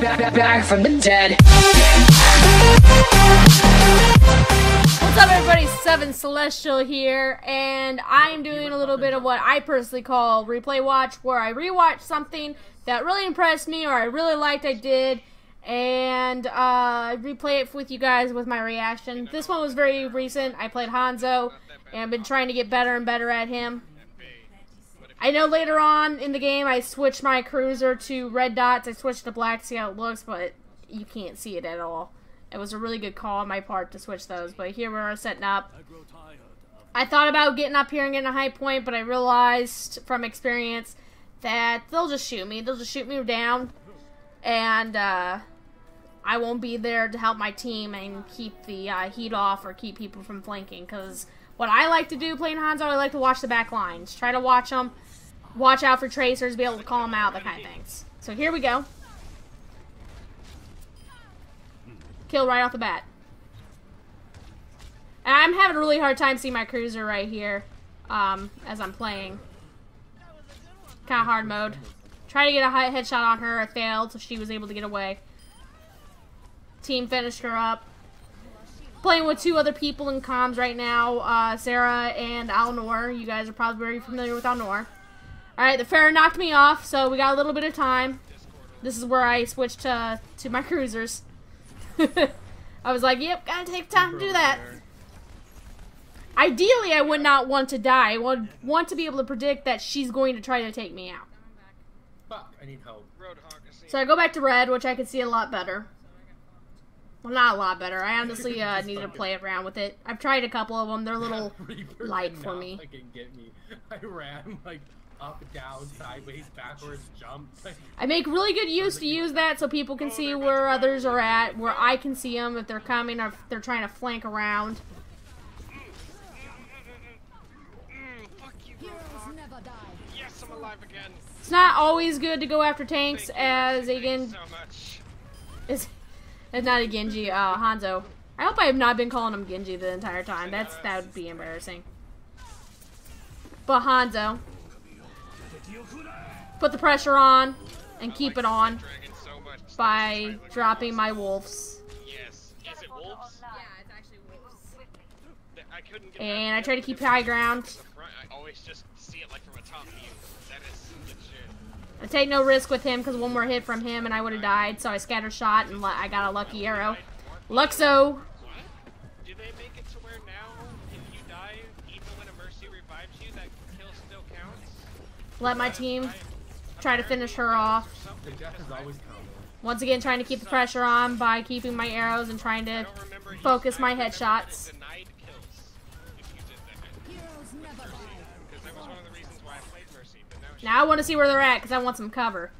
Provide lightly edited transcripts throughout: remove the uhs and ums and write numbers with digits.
back from the dead. What's up, everybody? Seven Celestial here, and I'm doing a little bit of what I personally call replay watch, where I rewatch something that really impressed me or I really liked I did, and replay it with you guys with my reaction. This one was very recent. I played Hanzo, and I've been trying to get better and better at him. I know later on in the game I switched my cruiser to red dots. I switched to black to see how it looks, but you can't see it at all. It was a really good call on my part to switch those, but here we are setting up. I thought about getting up here and getting a high point, but I realized from experience that they'll just shoot me. They'll just shoot me down, and I won't be there to help my team and keep the heat off or keep people from flanking, because what I like to do playing Hanzo, I like to watch the back lines. Try to watch them, watch out for tracers, be able to call them out, that kind of things. So here we go. Kill right off the bat. And I'm having a really hard time seeing my cruiser right here as I'm playing. Kind of hard mode. Try to get a high headshot on her. I failed, so she was able to get away. Team finished her up. Playing with two other people in comms right now, Sarah and Alnor. You guys are probably very familiar with Alnor. Alright, the Pharah knocked me off, so we got a little bit of time. This is where I switched to my cruisers. I was like, yep, gotta take time to do that. Ideally, I would not want to die. I would want to be able to predict that she's going to try to take me out. Fuck, I need help. So I go back to red, which I can see a lot better. Well, not a lot better. I honestly need to play around with it. I've tried a couple of them. They're a little light for me. I ran like up, down, sideways, backwards, jump. I make really good use to use that so people can see where others are at, where I can see them if they're coming or if they're trying to flank around. Fuck you, yes, I'm alive again. It's not always good to go after tanks as a Genji. It's not a Genji, Hanzo. I hope I have not been calling him Genji the entire time. That would be embarrassing. But Hanzo. Put the pressure on and keep it on by dropping my wolves. Yes. Is it wolves? Yeah, it's actually wolves. I couldn't get and I try to keep high ground. I always just see it like from a top view. That is legit. I take no risk with him because one more hit from him and I would have died. So I scatter shot and I got a lucky arrow. Luxo. Do they make it to where now, if you die, even when a mercy revives you, that kill still counts? Let my team try to finish her off. The death is always coming. Once again, trying to keep the pressure on by keeping my arrows and trying to focus my headshots. Denied kills if you did that. Because that was one of the reasons why I played Mercy. But Now I want to see where they're at because I want some cover.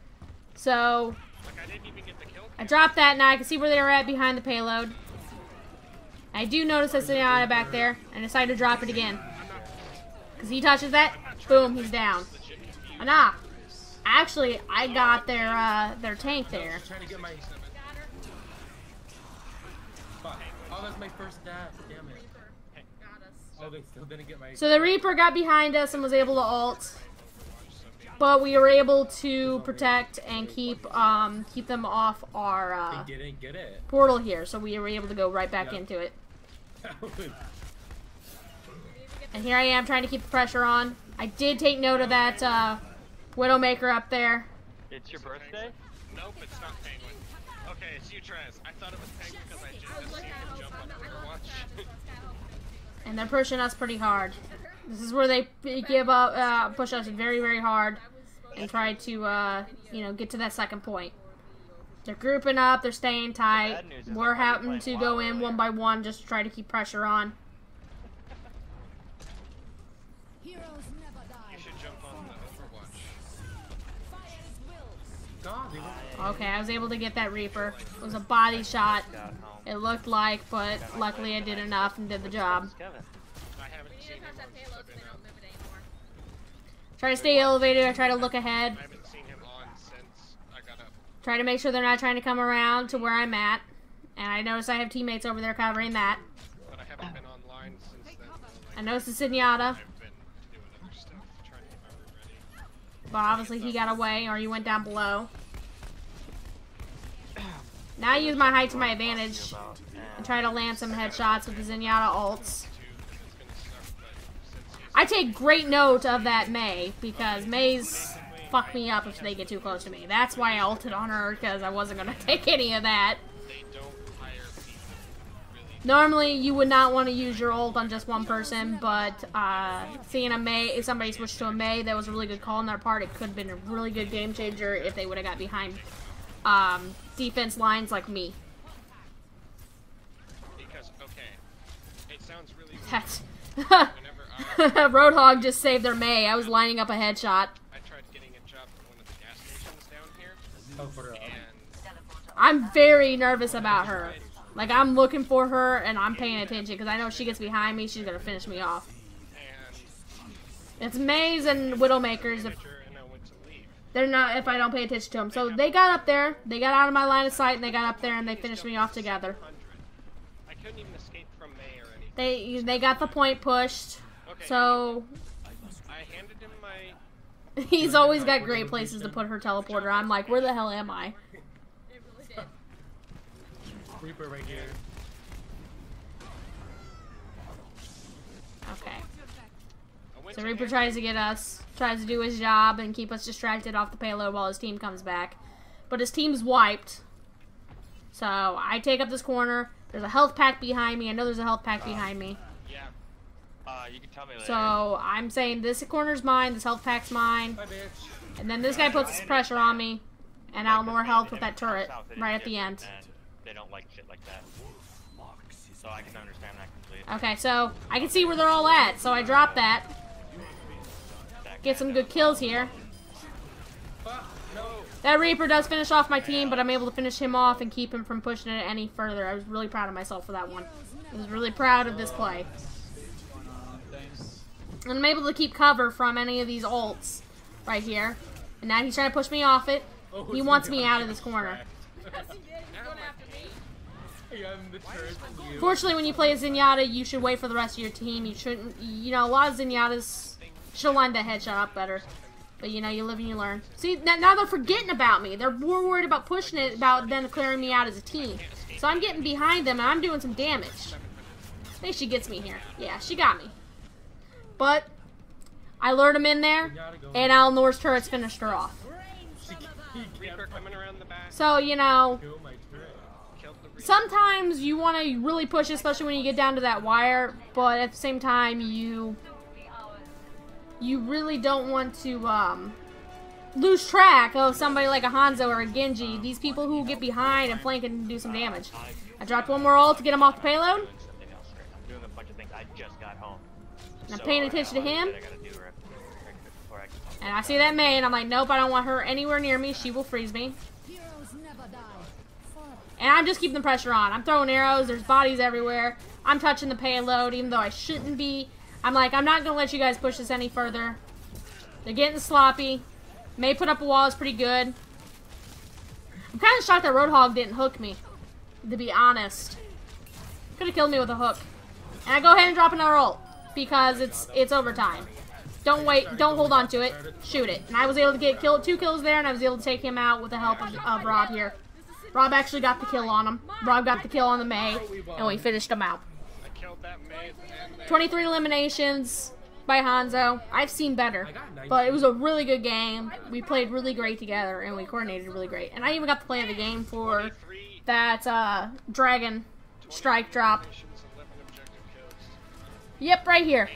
So like I didn't even get the kill. I dropped that. Now I can see where they're at behind the payload. I do notice a Zenyatta back there and decide to drop it again. Because he touches that, boom, he's down. Nah. Actually, I got their tank there. Trying to get my... Fuck. Oh, that's my first death. Damn it. Oh, they still didn't get my... So the Reaper got behind us and was able to ult. But we were able to protect and keep them off our They didn't get it. portal here. So we were able to go right back into it. And here I am trying to keep the pressure on. I did take note of that Widowmaker up there. It's your birthday? Nope, it's not Penguinn. Okay, it's you, Trez. I thought it was Penguinn because I just seen him jump on ReplayWatch. And they're pushing us pretty hard. This is where they give up, push us very, very hard and try to, you know, get to that second point. They're grouping up, they're staying tight. We're having to go in one by one just to try to keep pressure on. You should jump on the Overwatch. Okay, I was able to get that Reaper. It was a body shot, it looked like, but luckily I did enough and did the job. I haven't seen him on since Try to stay elevated, I try to look ahead. I haven't seen him on since I got up. Try to make sure they're not trying to come around to where I'm at. And I notice I have teammates over there covering that. But I haven't been online since then. I noticed the Zenyatta. I've been doing other stuff, trying to get my room ready. But obviously he got away, or he went down below. Now I use my height to my advantage and try to land some headshots with the Zenyatta ults. I take great note of that Mei, because Mei's fuck me up if they get too close to me. That's why I ulted on her, because I wasn't going to take any of that. Normally, you would not want to use your ult on just one person, but seeing a Mei, if somebody switched to a Mei, that was a really good call on their part. It could have been a really good game changer if they would have got behind defense lines like me. Because, okay, it sounds really That's... Roadhog just saved their Mei. I was lining up a headshot. I tried getting a job at one of the gas stations down here, and I'm very nervous about her. Like, I'm looking for her, and I'm paying attention, because I know if she gets behind me, she's going to finish me off. It's Mei's and Widowmakers if they're not, if I don't pay attention to them. So they got up there, they got out of my line of sight, and they got up there, and they finished me off together. I couldn't even escape from Mei or anything. They got the point pushed, so... I handed him my... He's always got great places to put her teleporter. I'm like, where the hell am I? Reaper right here. Okay. So Reaper tries to get us, tries to do his job and keep us distracted off the payload while his team comes back. But his team's wiped. So I take up this corner. There's a health pack behind me. I know there's a health pack behind me. Yeah. You can tell me later. So I'm saying this corner's mine, this health pack's mine. Bye, bitch. And then this guy puts pressure on me. And I'll more health with that turret right at the end. They don't like shit like that. So I can understand that completely. Okay, so I can see where they're all at. So I drop that. Get some good kills here. That Reaper does finish off my team, but I'm able to finish him off and keep him from pushing it any further. I was really proud of myself for that one. I was really proud of this play. And I'm able to keep cover from any of these ults right here. And now he's trying to push me off it. He wants me out of this corner. Fortunately, when you play a Zenyatta, you should wait for the rest of your team. You shouldn't, you know, a lot of Zenyatas should have lined that headshot up better. But, you know, you live and you learn. See, now they're forgetting about me. They're more worried about pushing it, about then clearing me out as a team. So I'm getting behind them, and I'm doing some damage. I think she gets me here. Yeah, she got me. But I lured him in there, and Alnor's turrets finished her off. So, you know, sometimes you want to really push, especially when you get down to that wire, but at the same time, you really don't want to lose track of somebody like a Hanzo or a Genji. These people who get behind and flank and do some damage. I dropped one more ult to get him off the payload. I'm doing a bunch of things. I just got home. And I'm paying attention to him. And I see that Mei, and I'm like, nope, I don't want her anywhere near me. She will freeze me. And I'm just keeping the pressure on. I'm throwing arrows. There's bodies everywhere. I'm touching the payload, even though I shouldn't be. I'm like, I'm not going to let you guys push this any further. They're getting sloppy. Mei put up a wall. Is pretty good. I'm kind of shocked that Roadhog didn't hook me, to be honest. Could have killed me with a hook. And I go ahead and drop another ult, because it's overtime. Don't wait. Don't hold on to it. Shoot it. And I was able to get 2 kills there, and I was able to take him out with the help of Rob here. Rob actually got the kill on him. Rob got the kill on the Mei, and we finished him out. 23 eliminations by Hanzo. I've seen better, but it was a really good game. We played really great together, and we coordinated really great. And I even got to play the game for that Dragon Strike drop. Yep, right here.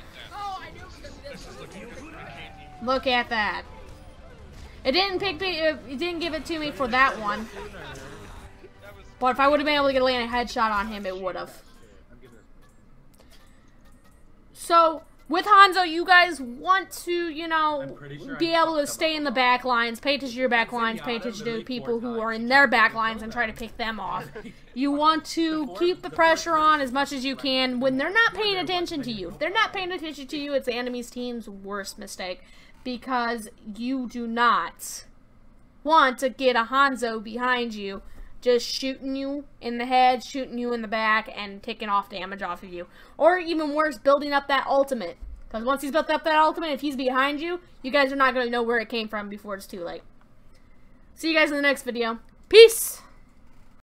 Look at that. It didn't pick me. It didn't give it to me for that one. But if I would have been able to get a headshot on him, it would have. So, with Hanzo, you guys want to, you know, be able to stay in the back lines, pay attention to your back lines, pay attention to people who are in their back lines and try to pick them off. You want to keep the pressure on as much as you can when they're not paying attention to you. If they're not paying attention to you, it's the enemy's team's worst mistake, because you do not want to get a Hanzo behind you just shooting you in the head, shooting you in the back, and taking off damage off of you. Or even worse, building up that ultimate. Because once he's built up that ultimate, if he's behind you, you guys are not going to know where it came from before it's too late. See you guys in the next video. Peace!